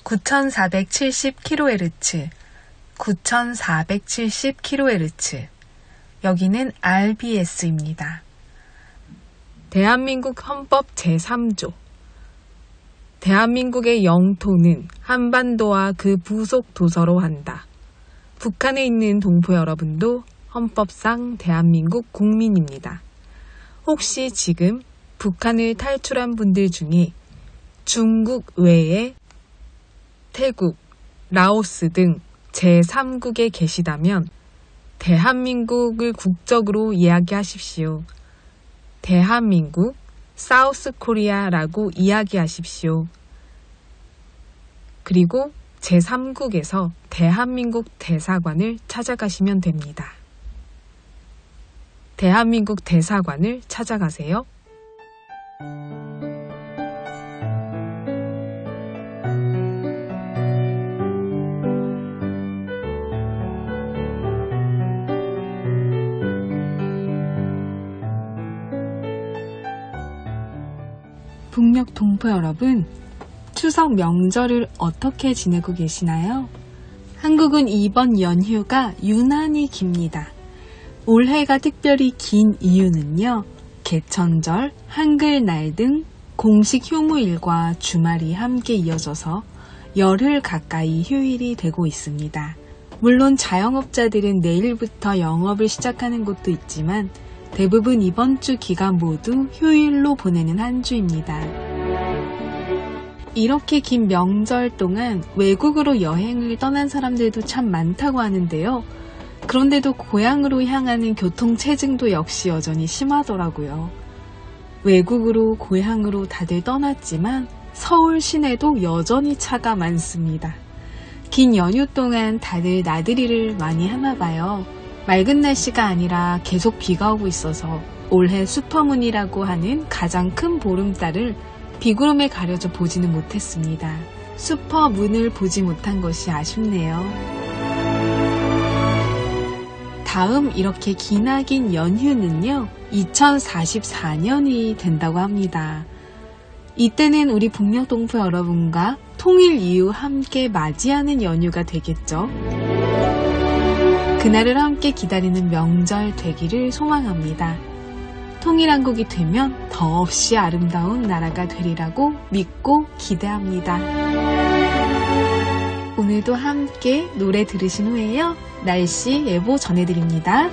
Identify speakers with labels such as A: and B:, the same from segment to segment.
A: 9470kHz, 9470kHz. 여기는 RBS입니다. 대한민국 헌법 제3조. 대한민국의 영토는 한반도와 그 부속 도서로 한다. 북한에 있는 동포 여러분도 헌법상 대한민국 국민입니다. 혹시 지금 북한을 탈출한 분들 중에 중국 외에 태국, 라오스 등 제3국에 계시다면 대한민국을 국적으로 이야기하십시오. 대한민국, 사우스 코리아라고 이야기하십시오. 그리고 제3국에서 대한민국 대사관을 찾아가시면 됩니다. 대한민국 대사관을 찾아가세요. 북녘 동포 여러분, 추석 명절을 어떻게 지내고 계시나요? 한국은 이번 연휴가 유난히 깁니다. 올해가 특별히 긴 이유는요, 개천절, 한글날 등 공식 휴무일과 주말이 함께 이어져서 열흘 가까이 휴일이 되고 있습니다. 물론 자영업자들은 내일부터 영업을 시작하는 곳도 있지만 대부분 이번 주 기간 모두 휴일로 보내는 한 주입니다. 이렇게 긴 명절 동안 외국으로 여행을 떠난 사람들도 참 많다고 하는데요. 그런데도 고향으로 향하는 교통체증도 역시 여전히 심하더라고요. 외국으로 고향으로 다들 떠났지만 서울 시내도 여전히 차가 많습니다. 긴 연휴 동안 다들 나들이를 많이 하나 봐요. 맑은 날씨가 아니라 계속 비가 오고 있어서 올해 슈퍼문이라고 하는 가장 큰 보름달을 비구름에 가려져 보지는 못했습니다. 슈퍼문을 보지 못한 것이 아쉽네요. 다음 이렇게 기나긴 연휴는요, 2044년이 된다고 합니다. 이때는 우리 북녘 동포 여러분과 통일 이후 함께 맞이하는 연휴가 되겠죠. 그날을 함께 기다리는 명절 되기를 소망합니다. 통일한국이 되면 더없이 아름다운 나라가 되리라고 믿고 기대합니다. 오늘도 함께 노래 들으신 후에요, 날씨 예보 전해드립니다.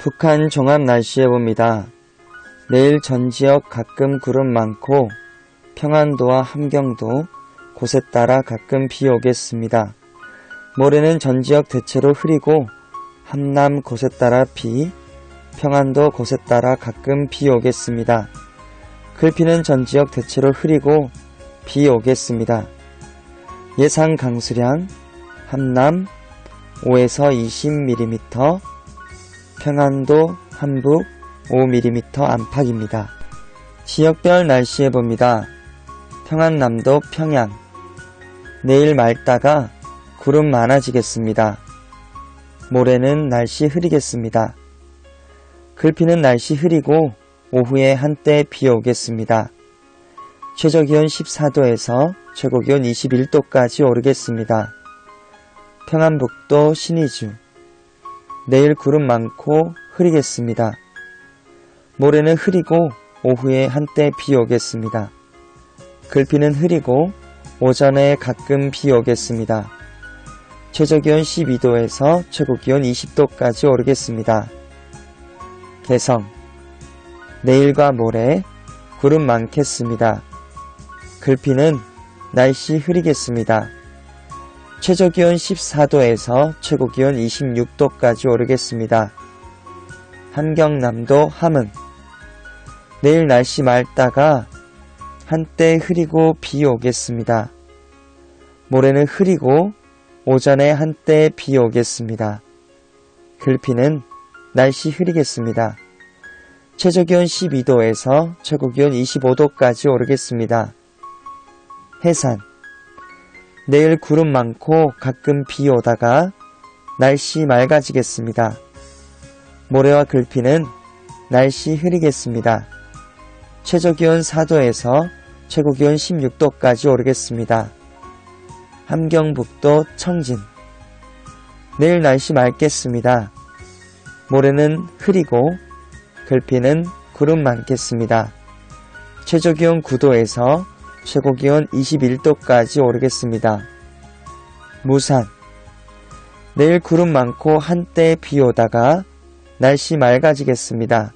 B: 북한 종합 날씨 예보입니다. 내일 전 지역 가끔 구름 많고 평안도와 함경도 곳에 따라 가끔 비 오겠습니다. 모레는 전 지역 대체로 흐리고 함남 곳에 따라 비, 평안도 곳에 따라 가끔 비 오겠습니다. 글피는 전 지역 대체로 흐리고 비 오겠습니다. 예상 강수량 함남 5에서 20mm, 평안도, 함북 5mm 안팎입니다. 지역별 날씨 예보입니다. 평안남도 평양 내일 맑다가 구름 많아지겠습니다. 모레는 날씨 흐리겠습니다. 글피는 날씨 흐리고 오후에 한때 비 오겠습니다. 최저기온 14도에서 최고기온 21도까지 오르겠습니다. 평안북도 신의주 내일 구름 많고 흐리겠습니다. 모레는 흐리고 오후에 한때 비 오겠습니다. 글피는 흐리고 오전에 가끔 비 오겠습니다. 최저기온 12도에서 최고기온 20도까지 오르겠습니다. 개성 내일과 모레 구름 많겠습니다. 글피는 날씨 흐리겠습니다. 최저기온 14도에서 최고기온 26도까지 오르겠습니다. 함경남도 함흥 내일 날씨 맑다가 한때 흐리고 비 오겠습니다. 모레는 흐리고 오전에 한때 비 오겠습니다. 글피는 날씨 흐리겠습니다. 최저기온 12도에서 최고기온 25도까지 오르겠습니다. 해산 내일 구름 많고 가끔 비 오다가 날씨 맑아지겠습니다. 모레와 글피는 날씨 흐리겠습니다. 최저기온 4도에서 최고기온 16도까지 오르겠습니다. 함경북도 청진 내일 날씨 맑겠습니다. 모레는 흐리고 글피는 구름 많겠습니다. 최저기온 9도에서 최고기온 21도까지 오르겠습니다. 무산 내일 구름 많고 한때 비 오다가 날씨 맑아지겠습니다.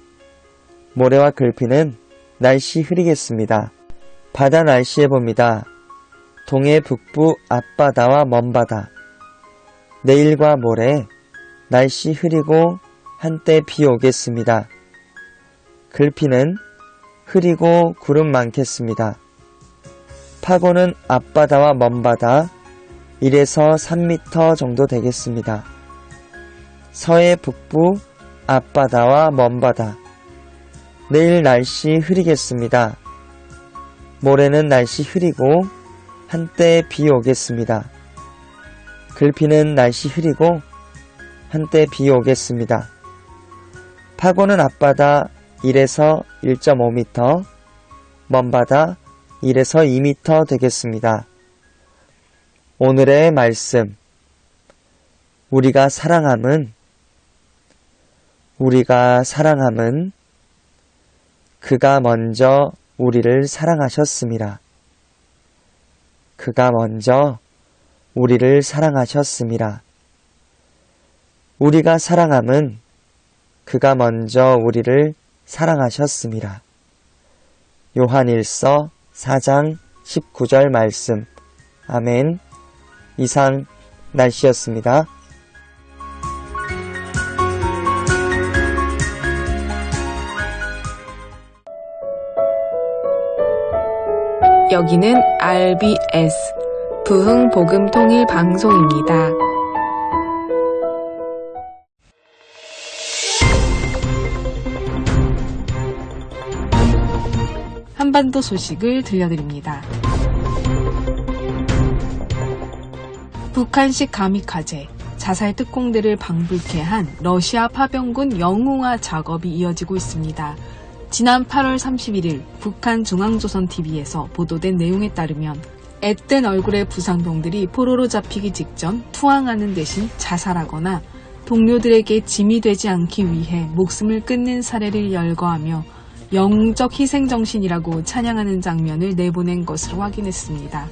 B: 모레와 글피는 날씨 흐리겠습니다. 바다 날씨 예보입니다. 동해 북부 앞바다와 먼바다 내일과 모레 날씨 흐리고 한때 비 오겠습니다. 글피는 흐리고 구름 많겠습니다. 파고는 앞바다와 먼바다 1에서 3m 정도 되겠습니다. 서해 북부 앞바다와 먼바다 내일 날씨 흐리겠습니다. 모레는 날씨 흐리고 한때 비 오겠습니다. 글피는 날씨 흐리고 한때 비 오겠습니다. 파고는 앞바다 1에서 1.5m, 먼바다 1에서 2m 되겠습니다. 오늘의 말씀 우리가 사랑함은 그가 먼저 우리를 사랑하셨습니다. 그가 먼저 우리를 사랑하셨습니다. 우리가 사랑함은 그가 먼저 우리를 사랑하셨습니다. 요한일서 4장 19절 말씀. 아멘. 이상 날씨였습니다.
A: 여기는 RBS 부흥복음통일방송입니다. 한반도 소식을 들려드립니다. 북한식 가미카제, 자살 특공대를 방불케 한 러시아 파병군 영웅화 작업이 이어지고 있습니다. 지난 8월 31일 북한 중앙조선TV에서 보도된 내용에 따르면 앳된 얼굴의 부상병들이 포로로 잡히기 직전 투항하는 대신 자살하거나 동료들에게 짐이 되지 않기 위해 목숨을 끊는 사례를 열거하며 영웅적 희생정신이라고 찬양하는 장면을 내보낸 것으로 확인했습니다.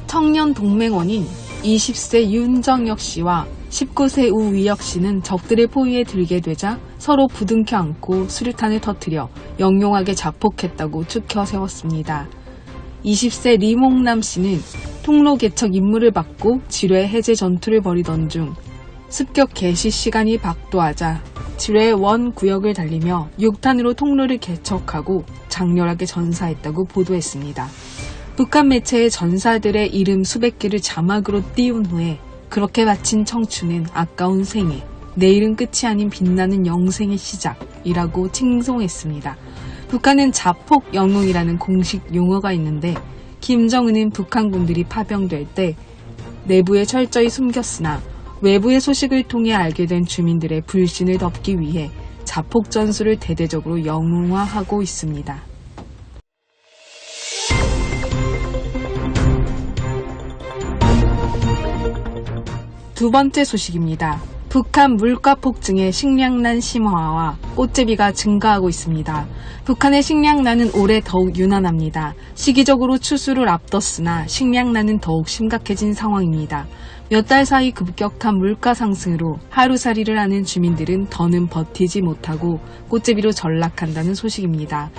A: 청년 동맹원인 20세 윤정혁 씨와 19세 우위혁 씨는 적들의 포위에 들게 되자 서로 부둥켜 안고 수류탄을 터뜨려 영롱하게 자폭했다고 추켜 세웠습니다. 20세 리몽남 씨는 통로 개척 임무를 받고 지뢰 해제 전투를 벌이던 중 습격 개시 시간이 박도하자 지뢰 원 구역을 달리며 6탄으로 통로를 개척하고 장렬하게 전사했다고 보도했습니다. 북한 매체의 전사들의 이름 수백 개를 자막으로 띄운 후에 그렇게 바친 청춘은 아까운 생애, 내일은 끝이 아닌 빛나는 영생의 시작이라고 칭송했습니다. 북한은 자폭 영웅이라는 공식 용어가 있는데 김정은은 북한군들이 파병될 때 내부에 철저히 숨겼으나 외부의 소식을 통해 알게 된 주민들의 불신을 덮기 위해 자폭 전술을 대대적으로 영웅화하고 있습니다. 두 번째 소식입니다. 북한 물가 폭증에 식량난 심화와 꽃제비가 증가하고 있습니다. 북한의 식량난은 올해 더욱 유난합니다. 시기적으로 추수를 앞뒀으나 식량난은 더욱 심각해진 상황입니다. 몇 달 사이 급격한 물가 상승으로 하루살이를 하는 주민들은 더는 버티지 못하고 꽃제비로 전락한다는 소식입니다.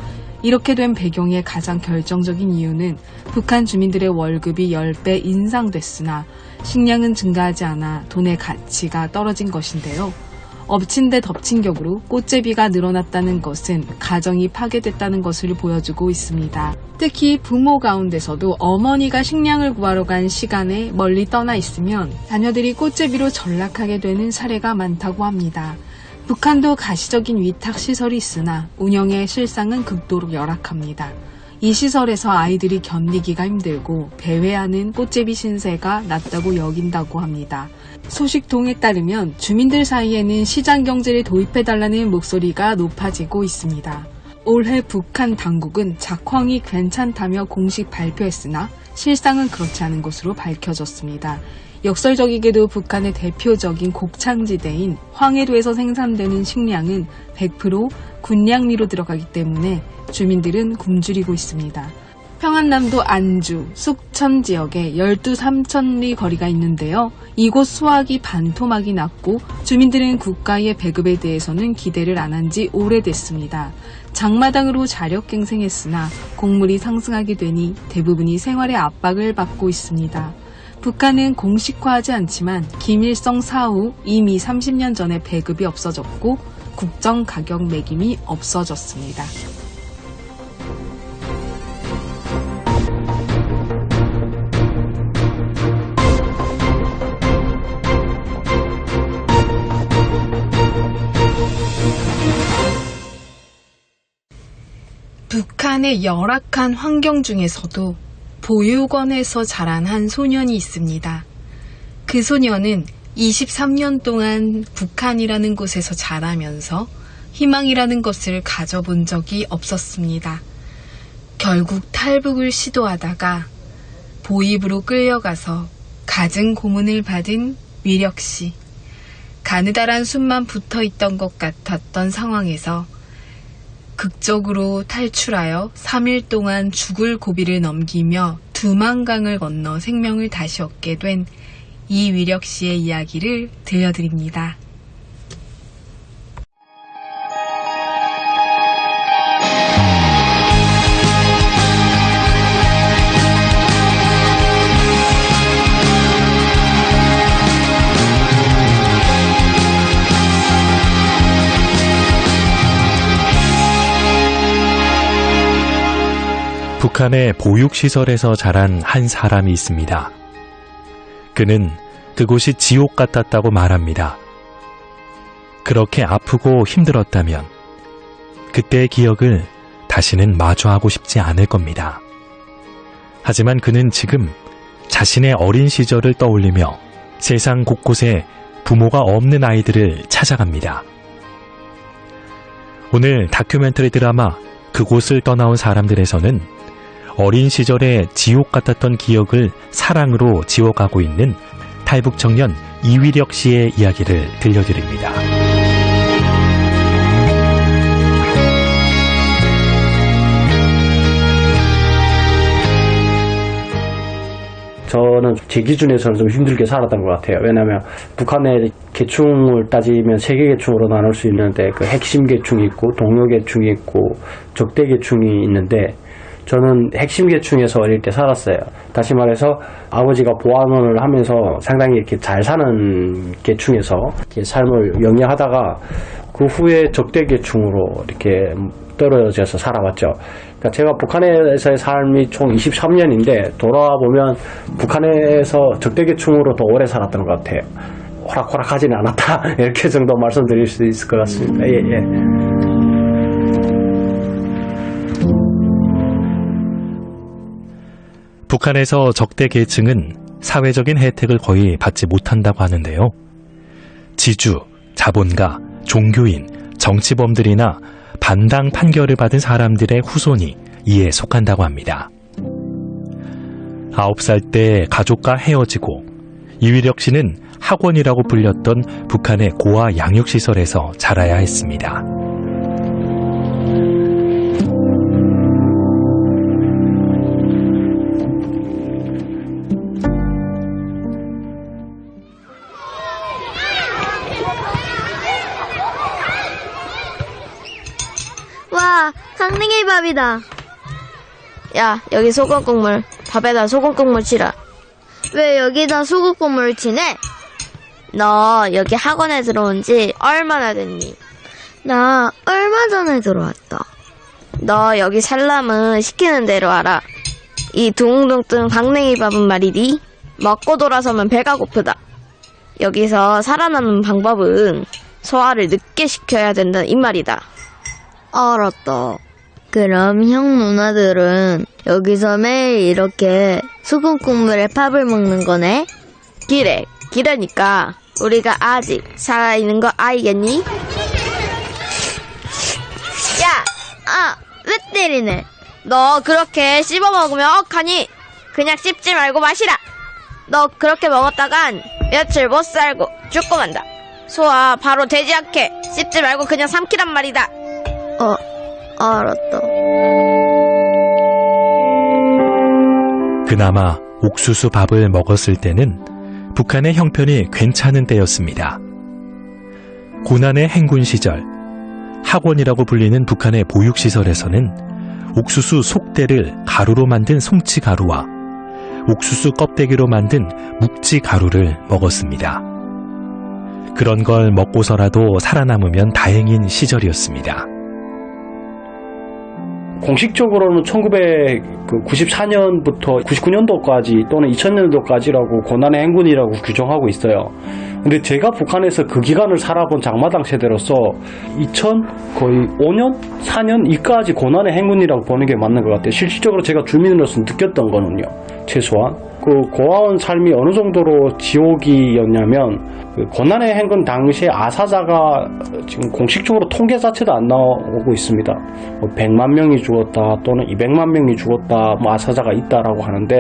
A: 이렇게 된 배경의 가장 결정적인 이유는 북한 주민들의 월급이 10배 인상됐으나 식량은 증가하지 않아 돈의 가치가 떨어진 것인데요. 엎친 데 덮친 격으로 꽃제비가 늘어났다는 것은 가정이 파괴됐다는 것을 보여주고 있습니다. 특히 부모 가운데서도 어머니가 식량을 구하러 간 시간에 멀리 떠나 있으면 자녀들이 꽃제비로 전락하게 되는 사례가 많다고 합니다. 북한도 가시적인 위탁시설이 있으나 운영의 실상은 극도로 열악합니다. 이 시설에서 아이들이 견디기가 힘들고 배회하는 꽃제비 신세가 낮다고 여긴다고 합니다. 소식통에 따르면 주민들 사이에는 시장 경제를 도입해달라는 목소리가 높아지고 있습니다. 올해 북한 당국은 작황이 괜찮다며 공식 발표했으나 실상은 그렇지 않은 것으로 밝혀졌습니다. 역설적이게도 북한의 대표적인 곡창지대인 황해도에서 생산되는 식량은 100% 군량미로 들어가기 때문에 주민들은 굶주리고 있습니다. 평안남도 안주, 숙천 지역에 12-3천리 거리가 있는데요. 이곳 수확이 반토막이 났고 주민들은 국가의 배급에 대해서는 기대를 안 한 지 오래됐습니다. 장마당으로 자력갱생했으나 곡물이 상승하게 되니 대부분이 생활의 압박을 받고 있습니다. 북한은 공식화하지 않지만 김일성 사후 이미 30년 전에 배급이 없어졌고 국정 가격 매김이 없어졌습니다. 북한의 열악한 환경 중에서도 보육원에서 자란 한 소년이 있습니다. 그 소년은 23년 동안 북한이라는 곳에서 자라면서 희망이라는 것을 가져본 적이 없었습니다. 결국 탈북을 시도하다가 보입으로 끌려가서 갖은 고문을 받은 위력씨. 가느다란 숨만 붙어있던 것 같았던 상황에서 극적으로 탈출하여 3일 동안 죽을 고비를 넘기며 두만강을 건너 생명을 다시 얻게 된 이위력 씨의 이야기를 들려드립니다.
C: 북한의 보육시설에서 자란 한 사람이 있습니다. 그는 그곳이 지옥 같았다고 말합니다. 그렇게 아프고 힘들었다면 그때의 기억을 다시는 마주하고 싶지 않을 겁니다. 하지만 그는 지금 자신의 어린 시절을 떠올리며 세상 곳곳에 부모가 없는 아이들을 찾아갑니다. 오늘 다큐멘터리 드라마 그곳을 떠나온 사람들에서는 어린 시절의 지옥 같았던 기억을 사랑으로 지워가고 있는 탈북 청년 이위력 씨의 이야기를 들려드립니다.
D: 저는 제 기준에서는 좀 힘들게 살았던 것 같아요. 왜냐하면 북한의 계층을 따지면 3개 계층으로 나눌 수 있는데 그 핵심 계층이 있고 동료 계층이 있고 적대 계층이 있는데 저는 핵심 계층에서 어릴 때 살았어요. 다시 말해서 아버지가 보안원을 하면서 상당히 이렇게 잘 사는 계층에서 이렇게 삶을 영위하다가 그 후에 적대 계층으로 이렇게 떨어져서 살아왔죠. 그러니까 제가 북한에서의 삶이 총 23년인데 돌아보면 북한에서 적대 계층으로 더 오래 살았던 것 같아요. 호락호락하지는 않았다 이렇게 정도 말씀드릴 수 있을 것 같습니다. 예, 예.
C: 북한에서 적대 계층은 사회적인 혜택을 거의 받지 못한다고 하는데요. 지주, 자본가, 종교인, 정치범들이나 반당 판결을 받은 사람들의 후손이 이에 속한다고 합니다. 9살 때 가족과 헤어지고 이휘력 씨는 학원이라고 불렸던 북한의 고아 양육시설에서 자라야 했습니다.
E: 와, 강냉이 밥이다. 야, 여기 소금 국물. 밥에다 소금 국물 치라. 왜 여기다 소금 국물을 치네? 너 여기 학원에 들어온 지 얼마나 됐니? 나 얼마 전에 들어왔다. 너 여기 살려면 시키는 대로 알아. 이 둥둥 뜬 강냉이 밥은 말이디. 먹고 돌아서면 배가 고프다. 여기서 살아남는 방법은 소화를 늦게 시켜야 된다 이 말이다. 알았다. 그럼 형 누나들은 여기서 매일 이렇게 소금 국물에 밥을 먹는 거네? 기래니까 우리가 아직 살아있는 거 알겠니? 야! 왜 때리네? 너 그렇게 씹어 먹으면 억하니? 그냥 씹지 말고 마시라! 너 그렇게 먹었다간 며칠 못 살고 죽고 만다. 소화 바로 되지 않게 씹지 말고 그냥 삼키란 말이다. 알았다.
C: 그나마 옥수수 밥을 먹었을 때는 북한의 형편이 괜찮은 때였습니다. 고난의 행군 시절, 학원이라고 불리는 북한의 보육시설에서는 옥수수 속대를 가루로 만든 송치가루와 옥수수 껍데기로 만든 묵지가루를 먹었습니다. 그런 걸 먹고서라도 살아남으면 다행인 시절이었습니다.
D: 공식적으로는 1994년부터 99년도까지 또는 2000년도까지라고 고난의 행군이라고 규정하고 있어요. 근데 제가 북한에서 그 기간을 살아본 장마당 세대로서 2000 거의 5년? 4년 이까지 고난의 행군이라고 보는 게 맞는 것 같아요. 실질적으로 제가 주민으로서 느꼈던 거는요. 최소한 그 고아원 삶이 어느 정도로 지옥이었냐면 그 고난의 행군 당시에 아사자가 지금 공식적으로 통계 자체도 안 나오고 있습니다. 뭐 100만 명이 죽었다 또는 200만 명이 죽었다 뭐 아사자가 있다라고 하는데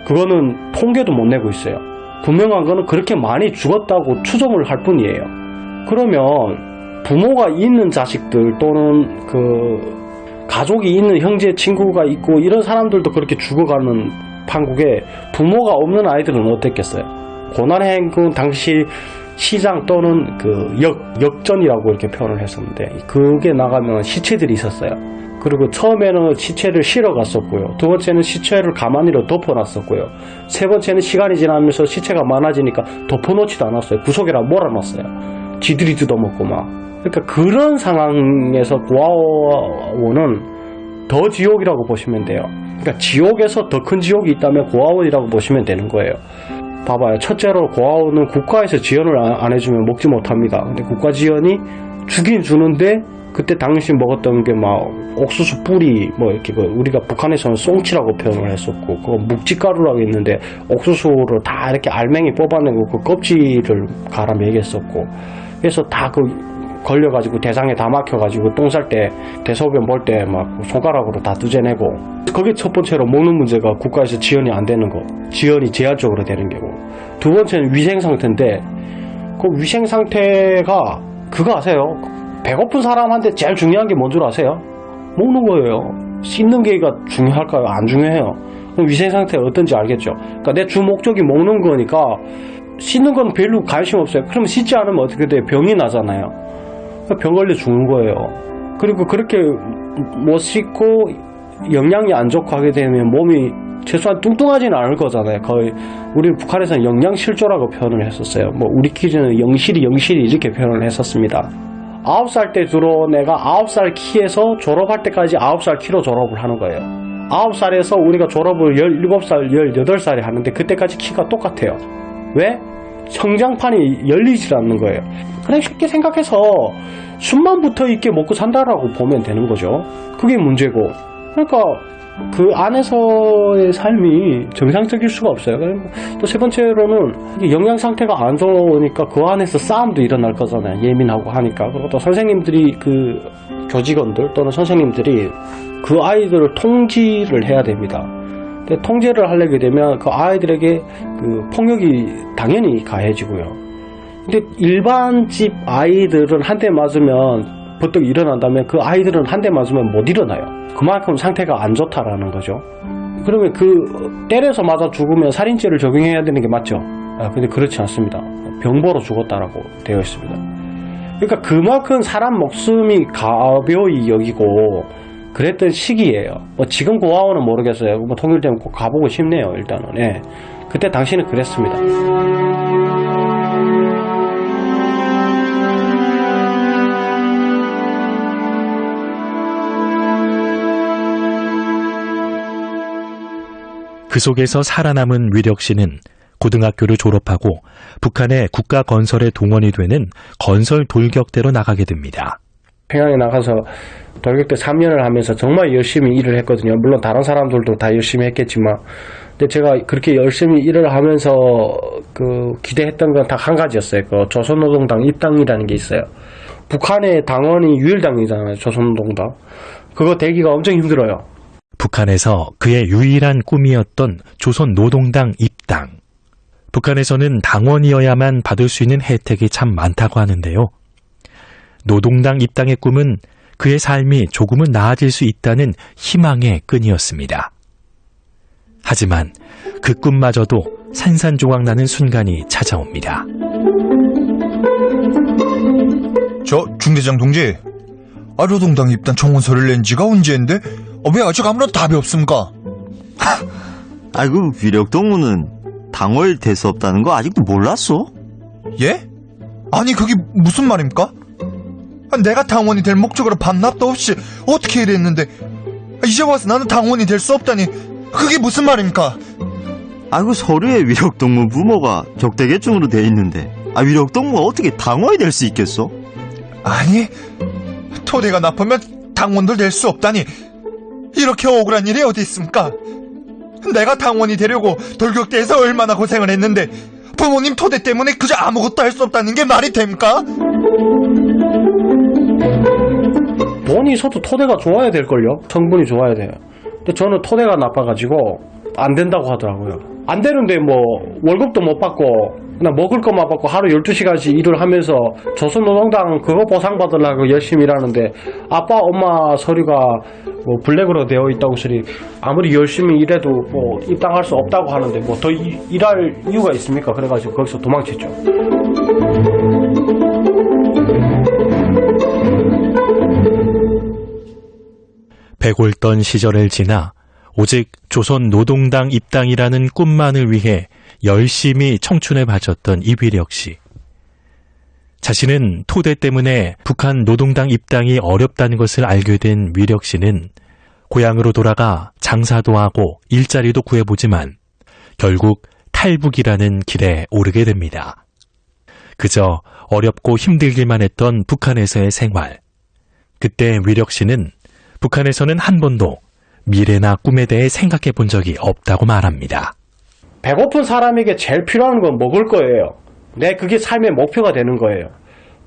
D: 그거는 통계도 못 내고 있어요. 분명한 거는 그렇게 많이 죽었다고 추정을 할 뿐이에요. 그러면 부모가 있는 자식들 또는 그 가족이 있는 형제 친구가 있고 이런 사람들도 그렇게 죽어가는 판국에 부모가 없는 아이들은 어땠겠어요? 고난의 행군 당시 시장 또는 그 역전이라고 이렇게 표현을 했었는데 그게 나가면 시체들이 있었어요. 그리고 처음에는 시체를 실어 갔었고요. 두 번째는 시체를 가만히로 덮어놨었고요. 세 번째는 시간이 지나면서 시체가 많아지니까 덮어놓지도 않았어요. 구석에다 몰아놨어요. 지들이 뜯어먹고 막. 그러니까 그런 상황에서 고아원은 더 지옥이라고 보시면 돼요. 그러니까 지옥에서 더 큰 지옥이 있다면 고아원이라고 보시면 되는 거예요. 봐봐요. 첫째로 고아원은 국가에서 지원을 안 해주면 먹지 못합니다. 근데 국가 지원이 주긴 주는데 그때 당시 먹었던 게 막 옥수수 뿌리 뭐 이렇게 우리가 북한에서는 송치라고 표현을 했었고 그거 묵지가루라고 했는데 옥수수를 다 이렇게 알맹이 뽑아내고 그 껍질을 갈아 먹였었고 그래서 다 그 걸려가지고 대상에 다 막혀가지고 똥 쌀 때 대소변 볼 때 막 손가락으로 다 뜯어내고 그게 첫 번째로 먹는 문제가 국가에서 지원이 안 되는 거 지원이 제한적으로 되는 거고 두 번째는 위생 상태인데 그 위생 상태가 그거 아세요? 배고픈 사람한테 제일 중요한 게 뭔 줄 아세요? 먹는 거예요. 씻는 게가 중요할까요? 안 중요해요. 그럼 위생 상태가 어떤지 알겠죠. 그러니까 내 주 목적이 먹는 거니까 씻는 건 별로 관심 없어요. 그럼 씻지 않으면 어떻게 돼요? 병이 나잖아요. 병 걸려 죽는 거예요. 그리고 그렇게 못 씻고 영양이 안 좋고 하게 되면 몸이 최소한 뚱뚱하지는 않을 거잖아요. 거의 우리 북한에서는 영양실조라고 표현을 했었어요. 뭐 우리끼리는 영실이 이렇게 표현을 했었습니다. 9살 때 들어 내가 9살 키에서 졸업할 때까지 9살 키로 졸업을 하는 거예요. 9살에서 우리가 졸업을 17살, 18살에 하는데 그때까지 키가 똑같아요. 왜? 성장판이 열리질 않는 거예요. 그냥 쉽게 생각해서 숨만 붙어 있게 먹고 산다라고 보면 되는 거죠. 그게 문제고. 그러니까 그 안에서의 삶이 정상적일 수가 없어요. 또 세 번째로는 영양 상태가 안 좋으니까 그 안에서 싸움도 일어날 거잖아요. 예민하고 하니까. 그리고 또 선생님들이 그 교직원들 또는 선생님들이 그 아이들을 통지를 해야 됩니다. 근데 통제를 하려게 되면 그 아이들에게 그 폭력이 당연히 가해지고요. 근데 일반 집 아이들은 한 대 맞으면 벌떡 일어난다면 그 아이들은 한 대 맞으면 못 일어나요. 그만큼 상태가 안 좋다라는 거죠. 그러면 그 때려서 맞아 죽으면 살인죄를 적용해야 되는 게 맞죠. 근데 그렇지 않습니다. 병보로 죽었다라고 되어 있습니다. 그러니까 그만큼 사람 목숨이 가벼이 여기고 그랬던 시기예요. 뭐 지금 고아원은 모르겠어요. 뭐 통일되면 꼭 가보고 싶네요. 일단은. 예. 그때 당시는 그랬습니다.
C: 그 속에서 살아남은 위력 씨는 고등학교를 졸업하고 북한의 국가 건설에 동원이 되는 건설 돌격대로 나가게 됩니다.
D: 평양에 나가서 돌격대 3년을 하면서 정말 열심히 일을 했거든요. 물론 다른 사람들도 다 열심히 했겠지만, 근데 제가 그렇게 열심히 일을 하면서 그 기대했던 건 딱 한 가지였어요. 그 조선노동당 입당이라는 게 있어요. 북한의 당원이 유일당이잖아요. 조선노동당. 그거 되기가 엄청 힘들어요.
C: 북한에서 그의 유일한 꿈이었던 조선노동당 입당. 북한에서는 당원이어야만 받을 수 있는 혜택이 참 많다고 하는데요. 노동당 입당의 꿈은 그의 삶이 조금은 나아질 수 있다는 희망의 끈이었습니다. 하지만 그 꿈마저도 산산조각나는 순간이 찾아옵니다.
F: 저 중대장 동지, 노동당 입당 청원서를 낸 지가 언제인데 왜 아직 아무런 답이 없습니까?
G: 아이고, 위력동무는 당월 될 수 없다는 거 아직도 몰랐어?
F: 예? 아니 그게 무슨 말입니까? 내가 당원이 될 목적으로 밤낮도 없이 어떻게 일했는데 이제 와서 나는 당원이 될 수 없다니 그게 무슨 말입니까?
G: 아이고, 서류에 위력동무 부모가 적대계층으로 돼 있는데 위력동무가 어떻게 당원이 될 수 있겠어?
F: 아니 토대가 나쁘면 당원도 될 수 없다니 이렇게 억울한 일이 어디 있습니까? 내가 당원이 되려고 돌격대에서 얼마나 고생을 했는데 부모님 토대 때문에 그저 아무것도 할 수 없다는 게 말이 됩니까?
D: 돈이 있어도 토대가 좋아야 될걸요. 성분이 좋아야 돼요. 근데 저는 토대가 나빠가지고 안 된다고 하더라고요. 안 되는데 뭐 월급도 못 받고 그냥 먹을 것만 받고 하루 12시간씩 일을 하면서 조선노동당 그거 보상받으려고 열심히 일하는데 아빠 엄마 서류가 뭐 블랙으로 되어 있다고 소리 아무리 열심히 일해도 뭐 입당할 수 없다고 하는데 뭐 더 일할 이유가 있습니까? 그래가지고 거기서 도망쳤죠.
C: 백올던 시절을 지나 오직 조선노동당 입당이라는 꿈만을 위해 열심히 청춘을 바쳤던 이위력 씨. 자신은 토대 때문에 북한 노동당 입당이 어렵다는 것을 알게 된 위력 씨는 고향으로 돌아가 장사도 하고 일자리도 구해보지만 결국 탈북이라는 길에 오르게 됩니다. 그저 어렵고 힘들기만 했던 북한에서의 생활. 그때 위력 씨는 북한에서는 한 번도 미래나 꿈에 대해 생각해 본 적이 없다고 말합니다.
D: 배고픈 사람에게 제일 필요한 건 먹을 거예요. 그게 삶의 목표가 되는 거예요.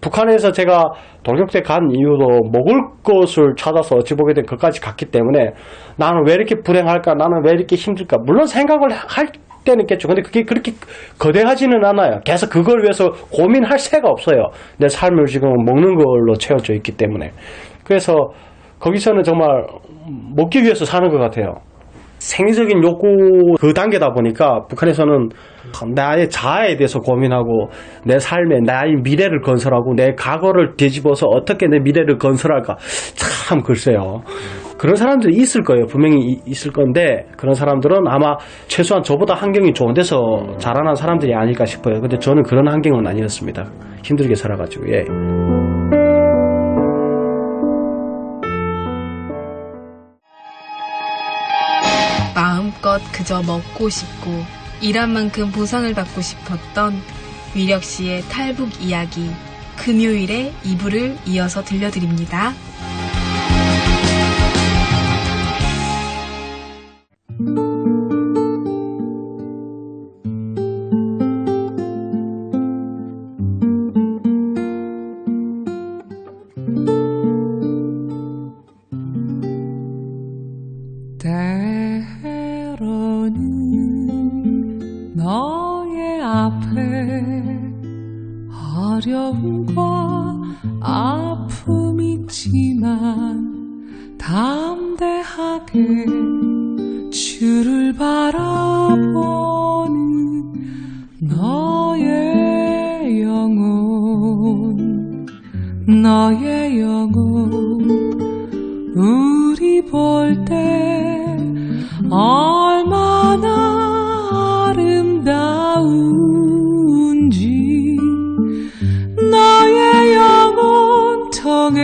D: 북한에서 제가 돌격대 간 이유도 먹을 것을 찾아서 어찌 보게 된 것까지 갔기 때문에 나는 왜 이렇게 불행할까? 나는 왜 이렇게 힘들까? 물론 생각을 할 때는 있겠죠. 근데 그게 그렇게 거대하지는 않아요. 계속 그걸 위해서 고민할 새가 없어요. 내 삶을 지금 먹는 걸로 채워져 있기 때문에. 그래서 거기서는 정말 먹기 위해서 사는 것 같아요. 생리적인 욕구 그 단계다 보니까 북한에서는 나의 자아에 대해서 고민하고 내 삶에 나의 미래를 건설하고 내 과거를 뒤집어서 어떻게 내 미래를 건설할까 참 글쎄요. 그런 사람들이 있을 거예요. 분명히 있을 건데 그런 사람들은 아마 최소한 저보다 환경이 좋은 데서 자라난 사람들이 아닐까 싶어요. 근데 저는 그런 환경은 아니었습니다. 힘들게 살아가지고. 예.
A: 마음껏 그저 먹고 싶고 일한 만큼 보상을 받고 싶었던 위력 씨의 탈북 이야기, 금요일에 2부를 이어서 들려드립니다.
H: 때로는 너의 앞에 어려움과 아픔 있지만 담대하게 주를 바라보는 너의 영혼 우리 볼 때 얼마나 아름다운지 너의 영혼 통해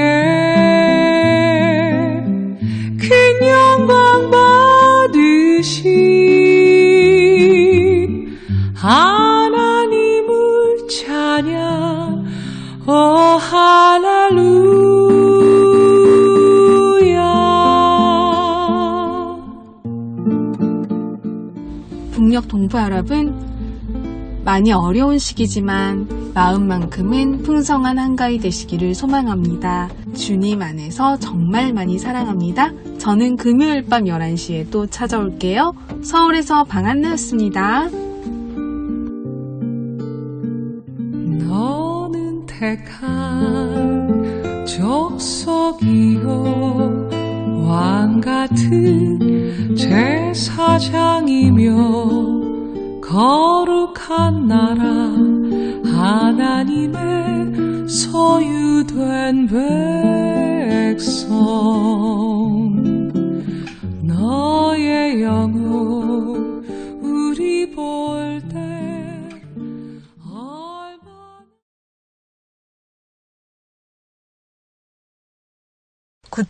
H: 큰 영광 받으신 하나님을 찬양 오 할렐루야.
A: 북녘 동포 여러분, 많이 어려운 시기지만 마음만큼은 풍성한 한가위 되시기를 소망합니다. 주님 안에서 정말 많이 사랑합니다. 저는 금요일 밤 11시에 또 찾아올게요. 서울에서 방한나였습니다.
H: 너는 택한 족속이요 왕같은 제사장이며 거룩한 나라 하나님의 소유된 배